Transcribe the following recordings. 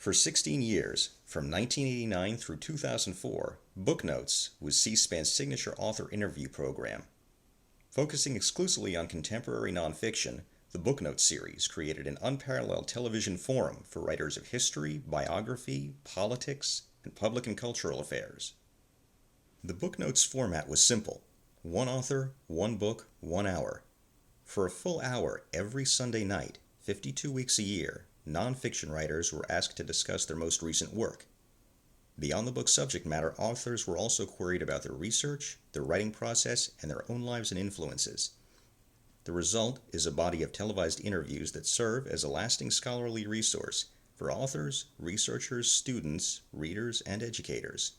For 16 years, from 1989 through 2004, Booknotes was C-SPAN's signature author interview program. Focusing exclusively on contemporary nonfiction, the Booknotes series created an unparalleled television forum for writers of history, biography, politics, and public and cultural affairs. The Booknotes format was simple: one author, one book, 1 hour. For a full hour every Sunday night, 52 weeks a year, nonfiction writers were asked to discuss their most recent work. Beyond the book's subject matter, authors were also queried about their research, their writing process, and their own lives and influences. The result is a body of televised interviews that serve as a lasting scholarly resource for authors, researchers, students, readers, and educators.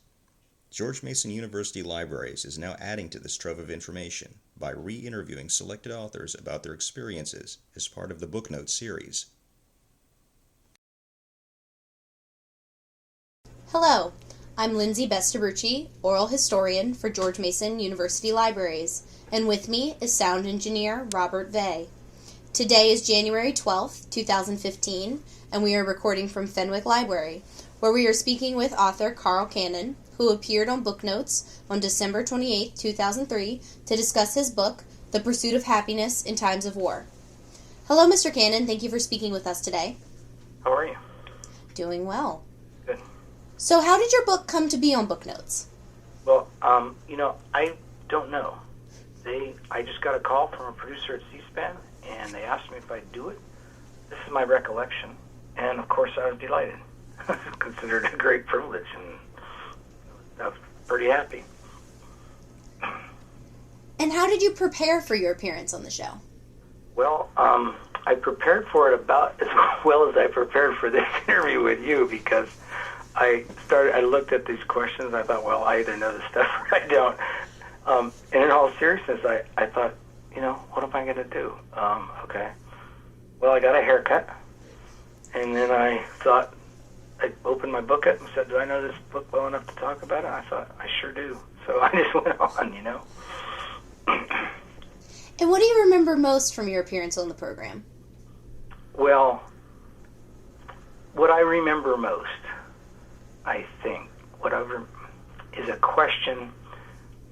George Mason University Libraries is now adding to this trove of information by re-interviewing selected authors about their experiences as part of the Booknotes series. Hello, I'm Lindsay Bestabucci, oral historian for George Mason University Libraries, and with me is sound engineer Robert Vey. Today is January 12th, 2015, and we are recording from Fenwick Library, where we are speaking with author Carl Cannon, who appeared on Booknotes on December 28, 2003, to discuss his book, The Pursuit of Happiness in Times of War. Hello, Mr. Cannon. Thank you for speaking with us today. How are you? Doing well. Good. So how did your book come to be on Booknotes? Well, I don't know. I just got a call from a producer at C-SPAN, and they asked me if I'd do it. This is my recollection, and of course I was delighted. Considered a great privilege, and I was pretty happy. And how did you prepare for your appearance on the show? Well, I prepared for it about as well as I prepared for this interview with you, because I looked at these questions, and I thought, well, I either know the stuff or I don't. And in all seriousness, I thought, what am I going to do? Okay. Well, I got a haircut, and then I thought, I opened my book up and said, do I know this book well enough to talk about it? I thought, I sure do. So I just went on, And what do you remember most from your appearance on the program? Well, what I remember most, I think, is a question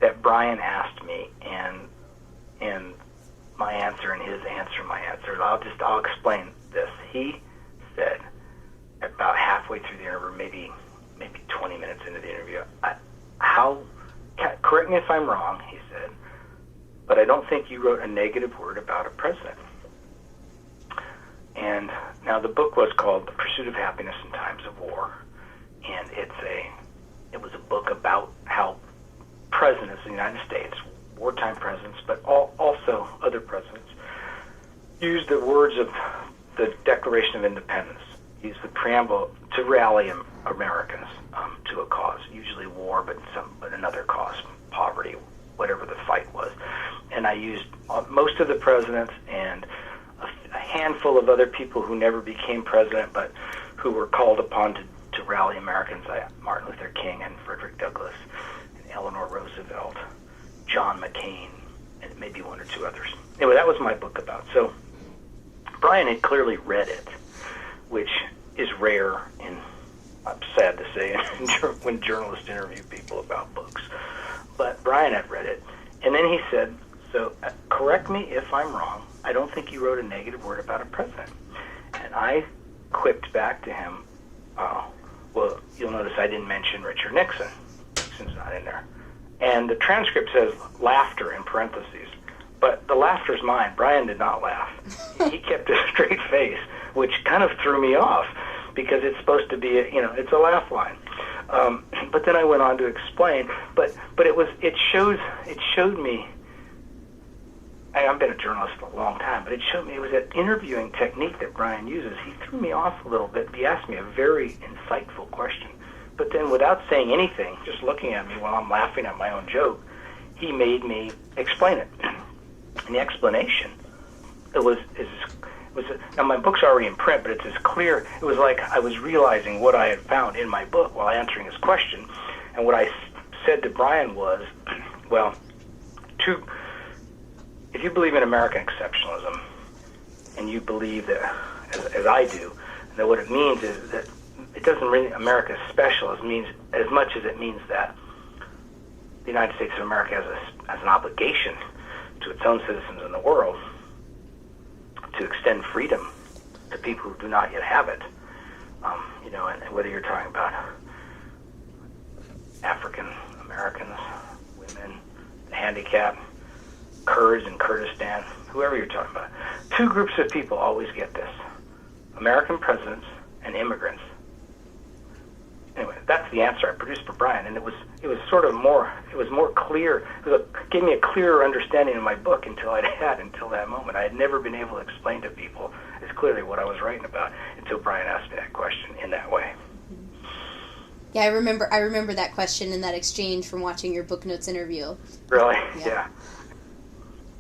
that Brian asked me, and my answer and his answer, my answer. I'll explain this. He said about halfway through the interview, maybe 20 minutes into the interview, correct me if I'm wrong, he said, but I don't think you wrote a negative word about a president. And now the book was called The Pursuit of Happiness in Times of War, and it was a book about how presidents of the United States, wartime presidents, but also other presidents, used the words of the Declaration of Independence, used the preamble to rally Americans to a cause, usually war, but another cause, poverty, whatever the fight was. And I used most of the presidents and a handful of other people who never became president, but who were called upon to rally Americans, Martin Luther King and Frederick Douglass, and Eleanor Roosevelt, John McCain, and maybe one or two others. Anyway, that was my book about. So Brian had clearly read it, which is rare, and I'm sad to say, when journalists interview people about books. But Brian had read it, and then he said, so correct me if I'm wrong, I don't think you wrote a negative word about a president. And I quipped back to him, well, you'll notice I didn't mention Richard Nixon, since not in there. And the transcript says laughter in parentheses, but the laughter's mine. Brian did not laugh. He kept a straight face, which kind of threw me off, because it's supposed to be, it's a laugh line. But then I went on to explain, but it showed me, I've been a journalist for a long time, but it showed me it was that interviewing technique that Brian uses. He threw me off a little bit. He asked me a very insightful question, but then without saying anything, just looking at me while I'm laughing at my own joke, he made me explain it. And the explanation, now my book's already in print, but it's as clear. It was like I was realizing what I had found in my book while answering his question. And what I said to Brian was, well, if you believe in American exceptionalism, and you believe that, as I do, that what it means is that doesn't mean America is special as much as it means that the United States of America has an obligation to its own citizens in the world to extend freedom to people who do not yet have it. And whether you're talking about African Americans, women, the handicapped, Kurds in Kurdistan, whoever you're talking about. Two groups of people always get this: American presidents and immigrants. Anyway, that's the answer I produced for Brian, and it was more clear. Gave me a clearer understanding of my book until that moment. I had never been able to explain to people as clearly what I was writing about until Brian asked me that question in that way. Yeah, I remember that question and that exchange from watching your Booknotes interview. Really? Yeah.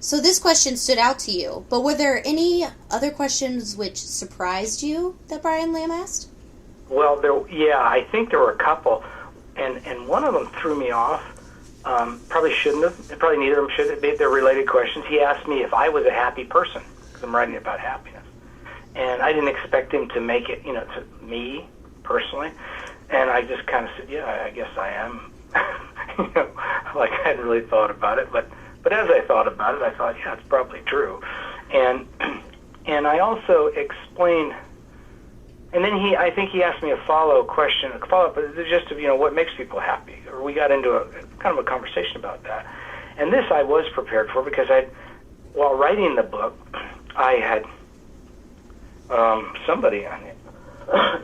So this question stood out to you, but were there any other questions which surprised you that Brian Lamb asked? Well, I think there were a couple, and one of them threw me off. Probably shouldn't have. Probably neither of them should have. They're related questions. He asked me if I was a happy person, because I'm writing about happiness. And I didn't expect him to make it, to me personally. And I just kind of said, yeah, I guess I am. Like I hadn't really thought about it. But as I thought about it, I thought, yeah, it's probably true. And I also explained, and then I think he asked me a follow-up, just of, what makes people happy. Or we got into a kind of a conversation about that. And this I was prepared for, because while writing the book, I had somebody, an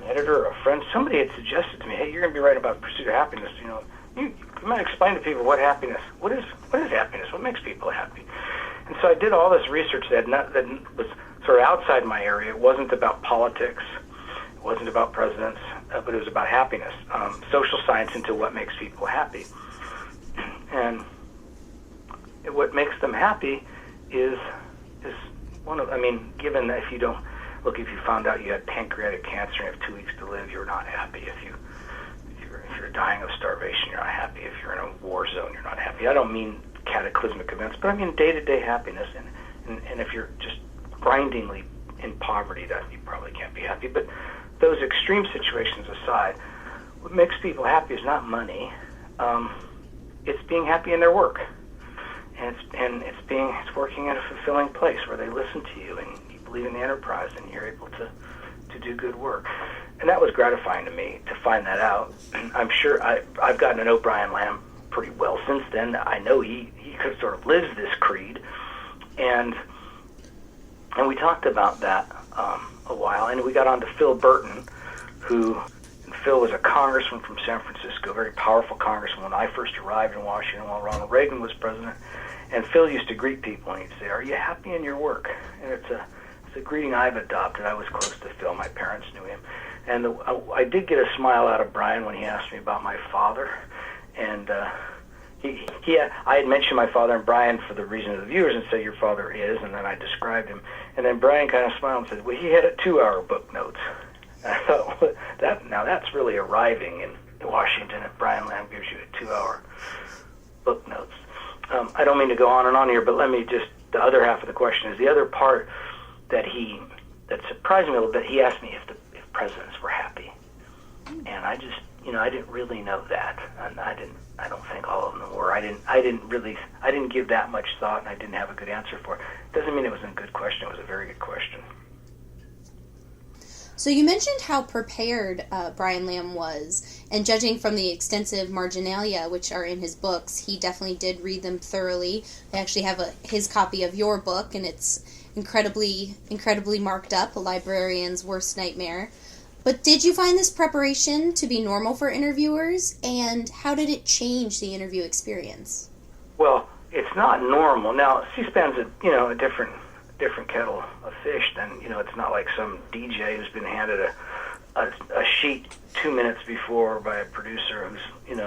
editor or a friend, somebody had suggested to me, hey, you're going to be writing about the pursuit of happiness. You might explain to people what is happiness? What makes people happy? And so I did all this research that was sort of outside my area. It wasn't about politics. It wasn't about presidents, but it was about happiness. Social science into what makes people happy. And what makes them happy is given that if you found out you had pancreatic cancer and you have 2 weeks to live, you're not happy. If you're dying of starvation, you're not happy. If you're in a war zone, you're not happy. I don't mean cataclysmic events, but I mean day-to-day happiness. And if you're just grindingly in poverty, that you probably can't be happy. But those extreme situations aside, what makes people happy is not money. It's being happy in their work, and it's working in a fulfilling place where they listen to you and you believe in the enterprise and you're able to do good work. And that was gratifying to me to find that out. I'm sure I've gotten to know Brian Lamb pretty well since then. I know he sort of lives this creed, and we talked about that a while, and we got on to Phil Burton, and Phil was a congressman from San Francisco, a very powerful congressman when I first arrived in Washington while Ronald Reagan was president. And Phil used to greet people, and he'd say, "Are you happy in your work?" And it's a greeting I've adopted. I was close to Phil. My parents knew him. And I did get a smile out of Brian when he asked me about my father. And I had mentioned my father, and Brian, for the reason of the viewers, and said, "Your father is," and then I described him. And then Brian kind of smiled and said, "Well, he had a 2-hour book notes." And I thought, that's really arriving in Washington if Brian Lamb gives you a 2-hour book notes. I don't mean to go on and on here, but let me the other half of the question is the other part that surprised me a little bit. He asked me if presidents were happy. And I just, I didn't really know that. And I don't think all of them were. I didn't give that much thought, and I didn't have a good answer for it. Doesn't mean it wasn't a good question. It was a very good question. So you mentioned how prepared Brian Lamb was, and judging from the extensive marginalia which are in his books, he definitely did read them thoroughly. I actually have his copy of your book, and it's incredibly marked up, a librarian's worst nightmare. But did you find this preparation to be normal for interviewers, and how did it change the interview experience? Well, it's not normal. Now, C-SPAN's a different kettle of fish. Then it's not like some DJ who's been handed a sheet 2 minutes before by a producer who's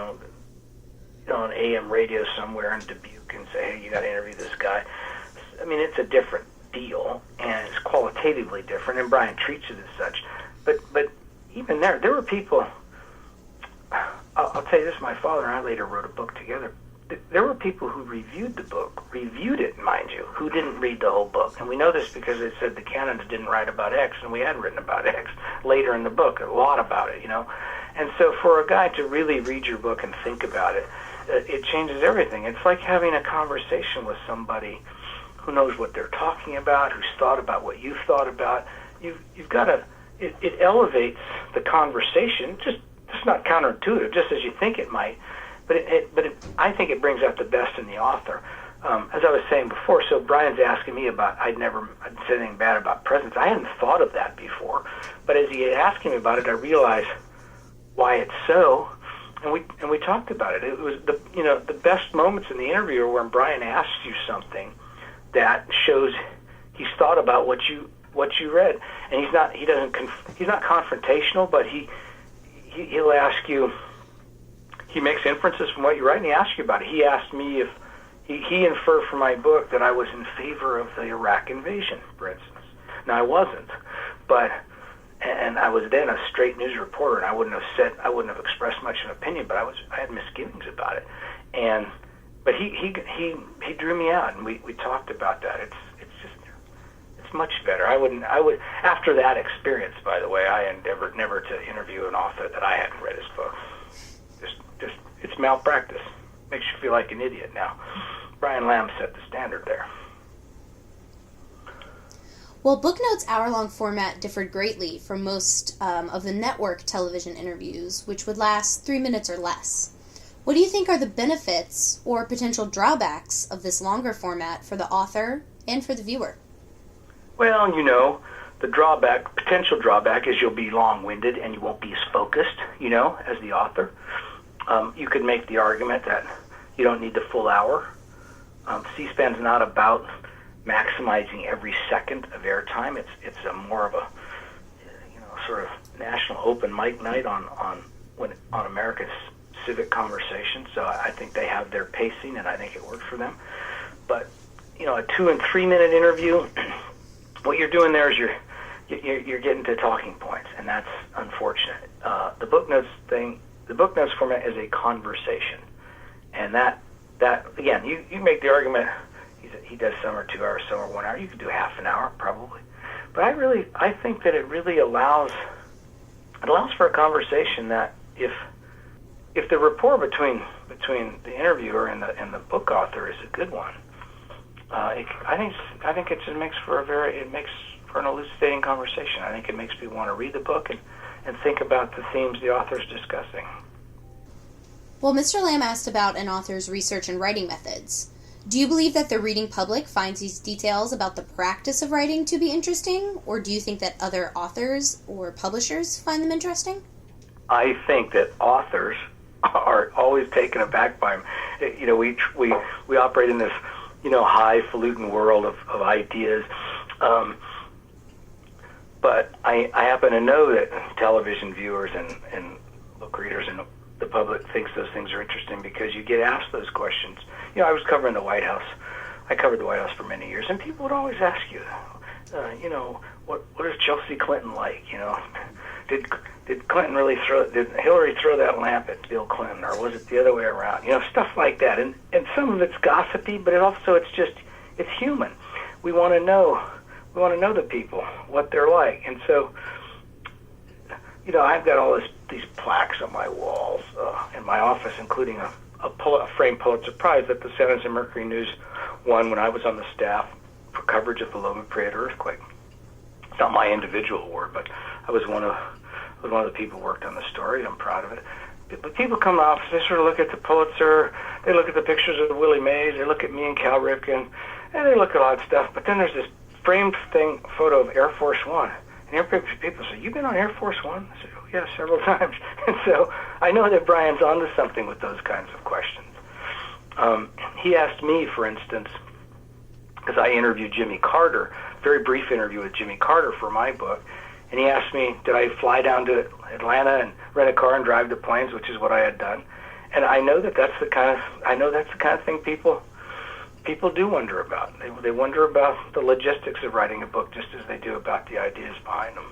on AM radio somewhere in Dubuque and say, "Hey, you got to interview this guy." I mean, it's a different deal, and it's qualitatively different, and Brian treats it as such. But even there were people. I'll tell you this: my father and I later wrote a book together, there were people who reviewed it, mind you, who didn't read the whole book. And we know this because it said the canons didn't write about X, and we had written about X later in the book, a lot about it, And so for a guy to really read your book and think about it, it changes everything. It's like having a conversation with somebody who knows what they're talking about, who's thought about what you've thought about. You've got to, it elevates the conversation, just not counterintuitive, just as you think it might. But I think it brings out the best in the author. As I was saying before, so Brian's asking me about, I'd said anything bad about presence. I hadn't thought of that before. But as he asked me about it, I realized why it's so. And we talked about it. It was the best moments in the interview are when Brian asks you something that shows he's thought about what you read. And he's not confrontational, but he'll ask you. He makes inferences from what you write, and he asks you about it. He asked me if he inferred from my book that I was in favor of the Iraq invasion, for instance. Now, I wasn't, and I was then a straight news reporter, and I wouldn't have expressed much of an opinion, but I had misgivings about it. But he drew me out, and we talked about that. It's much better. I would after that experience, by the way, I endeavored never to interview an author that I hadn't read his book. Just it's malpractice. Makes you feel like an idiot now. Brian Lamb set the standard there. Well, Booknotes' hour-long format differed greatly from most of the network television interviews, which would last 3 minutes or less. What do you think are the benefits or potential drawbacks of this longer format for the author and for the viewer? Well, the potential drawback is you'll be long-winded and you won't be as focused, as the author. You could make the argument that you don't need the full hour. C-SPAN's not about maximizing every second of airtime. It's a more of a sort of national open mic night on America's civic conversation. So I think they have their pacing, and I think it works for them. But a 2 and 3 minute interview, what you're doing there is you're getting to talking points, and that's unfortunate. The Booknotes format is a conversation, and that again, you make the argument. He does some are 2 hours, some are 1 hour. You could do half an hour probably, but I think that it really allows for a conversation that if the rapport between the interviewer and the book author is a good one, I think it just makes for an elucidating conversation. I think it makes people want to read the book and think about the themes the author's discussing. Well, Mr. Lamb asked about an author's research and writing methods. Do you believe that the reading public finds these details about the practice of writing to be interesting, or do you think that other authors or publishers find them interesting? I think that authors are always taken aback by them. We operate in this highfalutin world of ideas. But I happen to know that television viewers and book readers and the public thinks those things are interesting because you get asked those questions. I was covering the White House. I covered the White House for many years, and people would always ask you, what is Chelsea Clinton like? Did Hillary throw that lamp at Bill Clinton, or was it the other way around? Stuff like that. And some of it's gossipy, but it's human. We want to know the people, what they're like. And so, I've got all these plaques on my walls in my office, including a framed Pulitzer Prize that the San Jose Mercury News won when I was on the staff for coverage of the Loma Prieta earthquake. It's not my individual award, but I was one of the people who worked on the story. I'm proud of it. But people come off, they sort of look at the Pulitzer, they look at the pictures of Willie Mays, they look at me and Cal Ripken, and they look at all that stuff. But then there's this framed photo of Air Force One. And people say, "You've been on Air Force One?" I said, "Oh, yeah, several times." And so I know that Brian's onto something with those kinds of questions. He asked me, for instance, because I interviewed Jimmy Carter, very brief interview with Jimmy Carter for my book, and he asked me, did I fly down to Atlanta and rent a car and drive to Plains, which is what I had done. And I know that's the kind of thing people do wonder about. They wonder about the logistics of writing a book just as they do about the ideas behind them.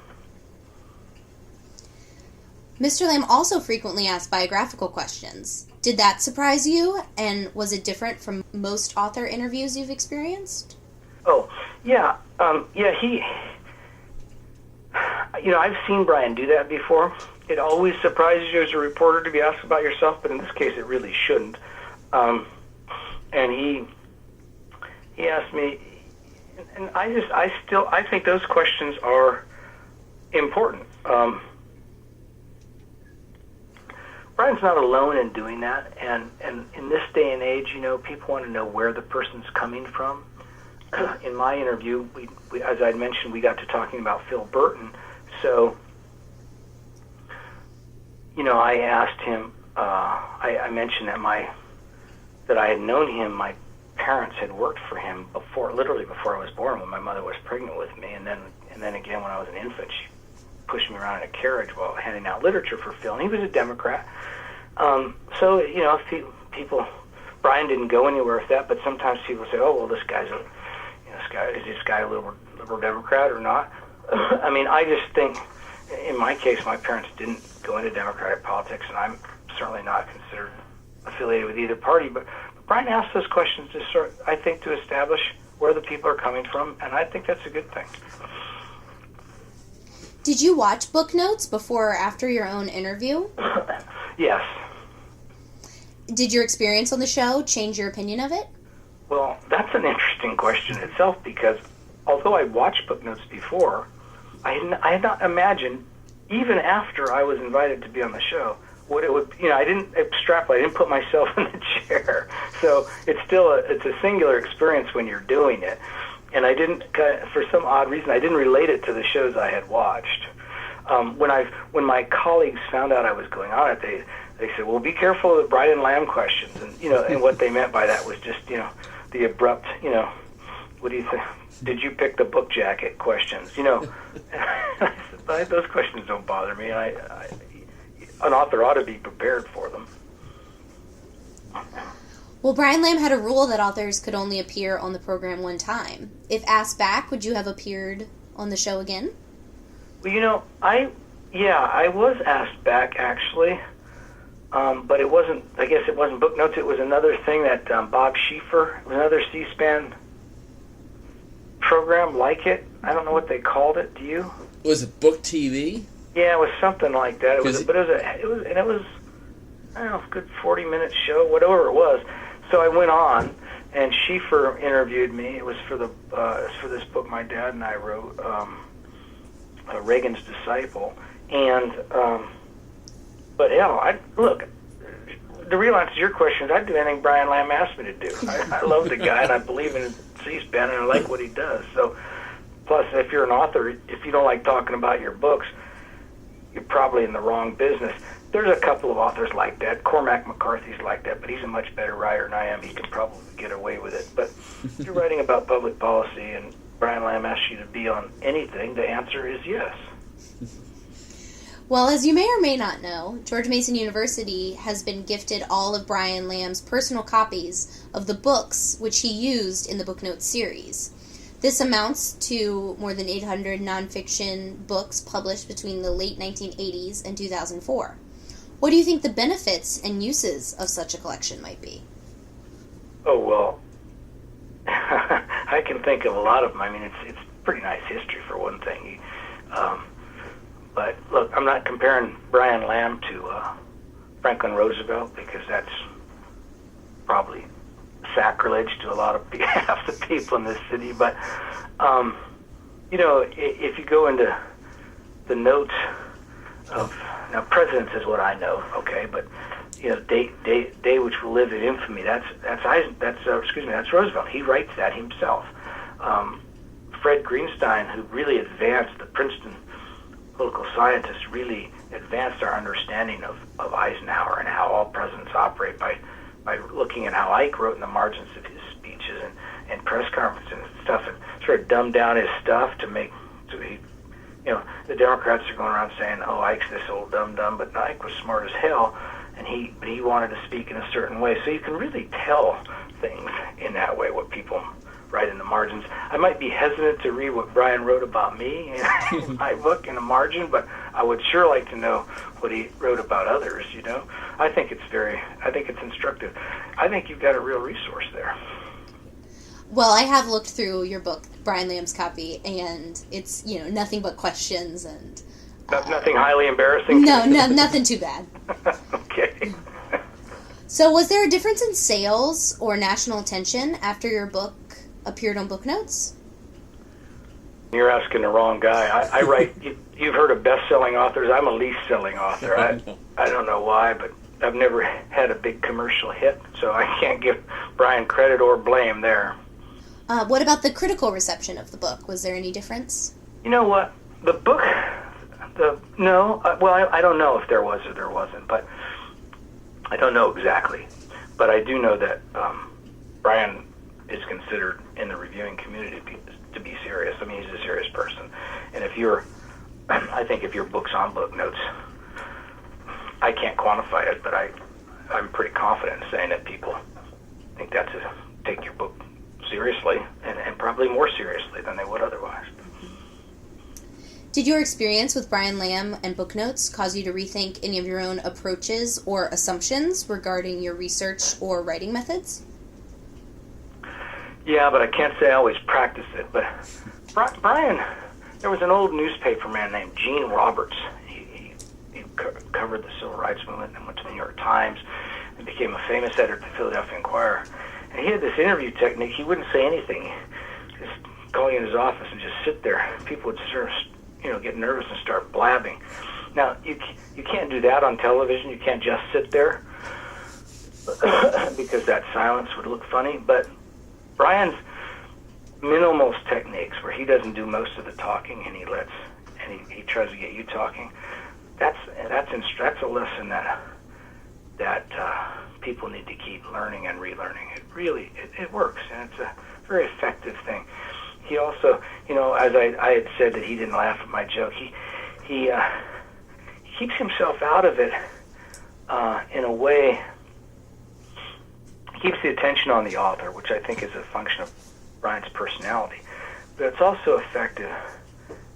Mr. Lamb also frequently asked biographical questions. Did that surprise you, and was it different from most author interviews you've experienced? Oh, yeah. He... I've seen Brian do that before. It always surprises you as a reporter to be asked about yourself, but in this case it really shouldn't. And he asked me, and I think those questions are important. Brian's not alone in doing that, and in this day and age, people want to know where the person's coming from. In my interview, we as I'd mentioned, we got to talking about Phil Burton. So, I asked him. I mentioned that I had known him. My parents had worked for him literally before I was born, when my mother was pregnant with me, and then again when I was an infant, she pushed me around in a carriage while handing out literature for Phil, and he was a Democrat. So people, Brian didn't go anywhere with that, but sometimes people say, "Oh, well, is this guy a liberal Democrat or not?" I mean, I just think, in my case, my parents didn't go into Democratic politics, and I'm certainly not considered affiliated with either party. But Brian asked those questions I think, to establish where the people are coming from, and I think that's a good thing. Did you watch Booknotes before or after your own interview? Yes. Did your experience on the show change your opinion of it? Well, that's an interesting question itself, because although I watched Booknotes before, I had not imagined, even after I was invited to be on the show, what it would. I didn't extrapolate. I didn't put myself in the chair. So it's still it's a singular experience when you're doing it. And I didn't, for some odd reason, I didn't relate it to the shows I had watched. When my colleagues found out I was going on it, they said, "Well, be careful of the Brian Lamb questions," and and what they meant by that was just the abrupt, what do you think? Did you pick the book jacket questions? But those questions don't bother me. An author ought to be prepared for them. Well, Brian Lamb had a rule that authors could only appear on the program one time. If asked back, would you have appeared on the show again? Well, I was asked back, actually, but it wasn't. I guess it wasn't Booknotes. It was another thing that Bob Schieffer, it was another C-SPAN program like it. I don't know what they called it. Do you? Was it Book TV? Yeah, it was something like that. It was I don't know, a good 40-minute show, whatever it was. So I went on, and Schieffer interviewed me. It was for this book my dad and I wrote, Reagan's Disciple. And but hell, look. The real answer to your question is I'd do anything Brian Lamb asked me to do. I love the guy, and I believe in C-SPAN, and I like what he does. So, plus, if you're an author, if you don't like talking about your books, you're probably in the wrong business. There's a couple of authors like that. Cormac McCarthy's like that, but he's a much better writer than I am. He can probably get away with it. But if you're writing about public policy and Brian Lamb asks you to be on anything, the answer is yes. Well, as you may or may not know, George Mason University has been gifted all of Brian Lamb's personal copies of the books which he used in the Booknotes series. This amounts to more than 800 nonfiction books published between the late 1980s and 2004. What do you think the benefits and uses of such a collection might be? Oh, well, I can think of a lot of them. I mean, it's pretty nice history, for one thing. But look, I'm not comparing Brian Lamb to Franklin Roosevelt, because that's probably sacrilege to a lot of half the people in this city. But if you go into the notes of, now, presidents is what I know, okay, but day which will live in infamy. That's Roosevelt. He writes that himself. Fred Greenstein, who really advanced the Princeton political scientists, really advanced our understanding of Eisenhower and how all presidents operate by looking at how Ike wrote in the margins of his speeches and press conferences and stuff, and sort of dumbed down his stuff to make, the Democrats are going around saying, "Oh, Ike's this old dum-dum," but Ike was smart as hell, but he wanted to speak in a certain way. So you can really tell things in that way, what people write in the margins. I might be hesitant to read what Brian wrote about me in my book in the margin, but I would sure like to know what he wrote about others, you know. I think it's instructive. I think you've got a real resource there. Well, I have looked through your book, Brian Lamb's copy, and it's, nothing but questions and... Nothing highly embarrassing? No, nothing too bad. Okay. So was there a difference in sales or national attention after your book appeared on Booknotes? You're asking the wrong guy. I write, you've heard of best-selling authors. I'm a least-selling author. I don't know why, but I've never had a big commercial hit, so I can't give Brian credit or blame there. What about the critical reception of the book? Was there any difference? You know what? The book, I don't know if there was or there wasn't, but I don't know exactly. But I do know that Brian is considered in the reviewing community to be serious. I mean, he's a serious person. And I think if your book's on Booknotes, I can't quantify it, but I'm pretty confident in saying that people think take your book seriously, and probably more seriously than they would otherwise. Did your experience with Brian Lamb and Booknotes cause you to rethink any of your own approaches or assumptions regarding your research or writing methods? Yeah, but I can't say I always practice it. But Brian, there was an old newspaper man named Gene Roberts. He covered the Civil Rights Movement and went to the New York Times and became a famous editor at the Philadelphia Inquirer. And he had this interview technique. He wouldn't say anything. Just go in his office and just sit there. People would sort of, get nervous and start blabbing. Now, you can't do that on television. You can't just sit there because that silence would look funny. But Brian's minimalist techniques, where he doesn't do most of the talking and he tries to get you talking, that's a lesson that people need to keep learning and relearning. It really it works, and it's a very effective thing. He also, as I had said that he didn't laugh at my joke, he keeps himself out of it in a way. He keeps the attention on the author, which I think is a function of Brian's personality. But it's also effective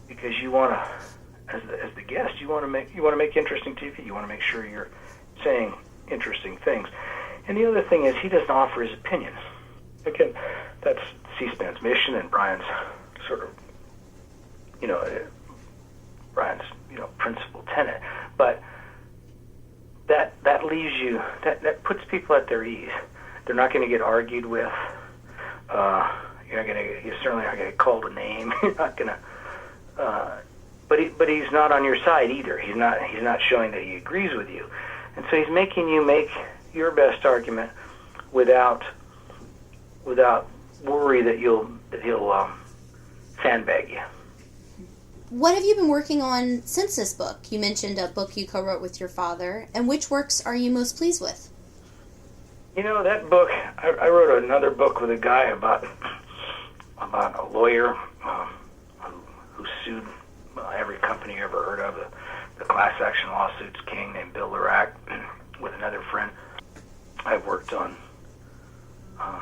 because you want to, as the guest, you want to make interesting TV. You want to make sure you're saying interesting things. And the other thing is, he doesn't offer his opinions. Again, that's C-SPAN's mission and Brian's sort of, Brian's, principal tenet. But that leaves you, that puts people at their ease. They're not going to get argued with. You're certainly not going to get called a name. You're not going to. But he's not on your side either. He's not showing that he agrees with you, and so he's making you make your best argument without worry that he'll sandbag you. What have you been working on since this book? You mentioned a book you co-wrote with your father, and which works are you most pleased with? That book, I wrote another book with a guy about a lawyer who sued every company you ever heard of, the class action lawsuits king named Bill Larac, with another friend. I worked on a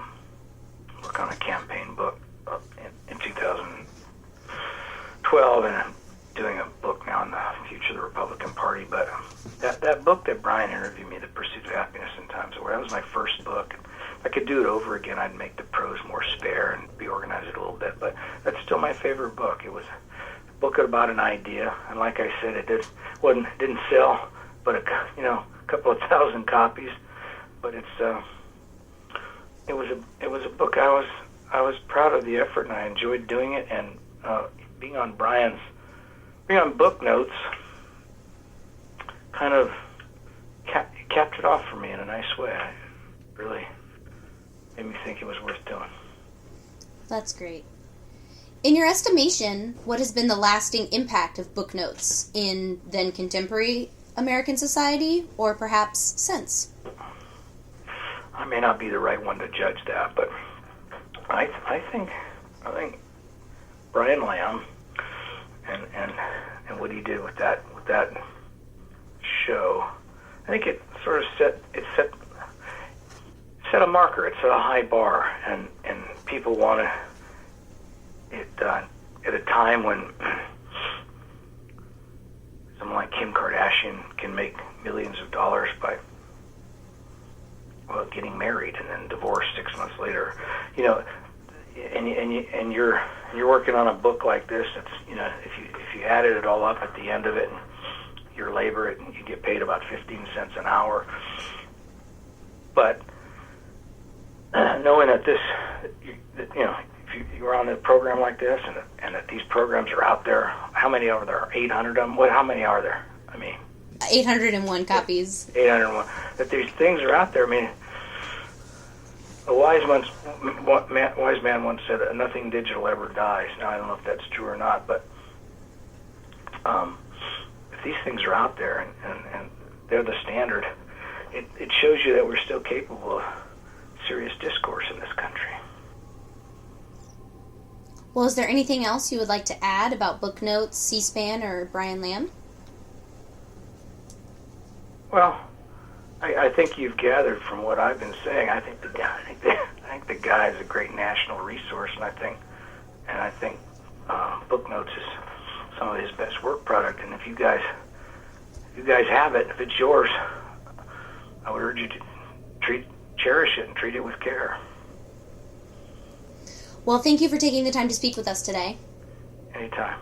campaign book in 2012, and I'm doing a book now on the future of the Republican Party. But that book that Brian interviewed me, The Pursuit of Happiness in Times of War, that was my first book. If I could do it over again, I'd make the prose more spare and reorganize it a little bit. But that's still my favorite book. It was a book about an idea, and like I said, it didn't sell, but a couple of thousand copies. But it was a book I was proud of the effort, and I enjoyed doing it. And being on Booknotes kind of capped it off for me in a nice way. It really made me think it was worth doing. That's great. In your estimation, what has been the lasting impact of Booknotes in then contemporary American society, or perhaps since? I may not be the right one to judge that, but I think Brian Lamb and what he did with that show, I think it sort of set a marker. It set a high bar, and people wanted it at a time when someone like Kim Kardashian can make millions of dollars by getting married and then divorced 6 months later, and you're working on a book like this. It's if you added it all up at the end of it, and your labor, you get paid about 15 cents an hour. But knowing that if you're on a program like this, and that these programs are out there, how many are there? 800 of them. How many are there? 801 copies. 801. That these things are out there. A wise man once said, "Nothing digital ever dies." Now I don't know if that's true or not, but if these things are out there and they're the standard, it shows you that we're still capable of serious discourse in this country. Well, is there anything else you would like to add about Booknotes, C-SPAN, or Brian Lamb? Well, I think you've gathered from what I've been saying. I think the guy is a great national resource, and I think Booknotes is some of his best work product. And if you guys have it, if it's yours, I would urge you to cherish it and treat it with care. Well, thank you for taking the time to speak with us today. Anytime.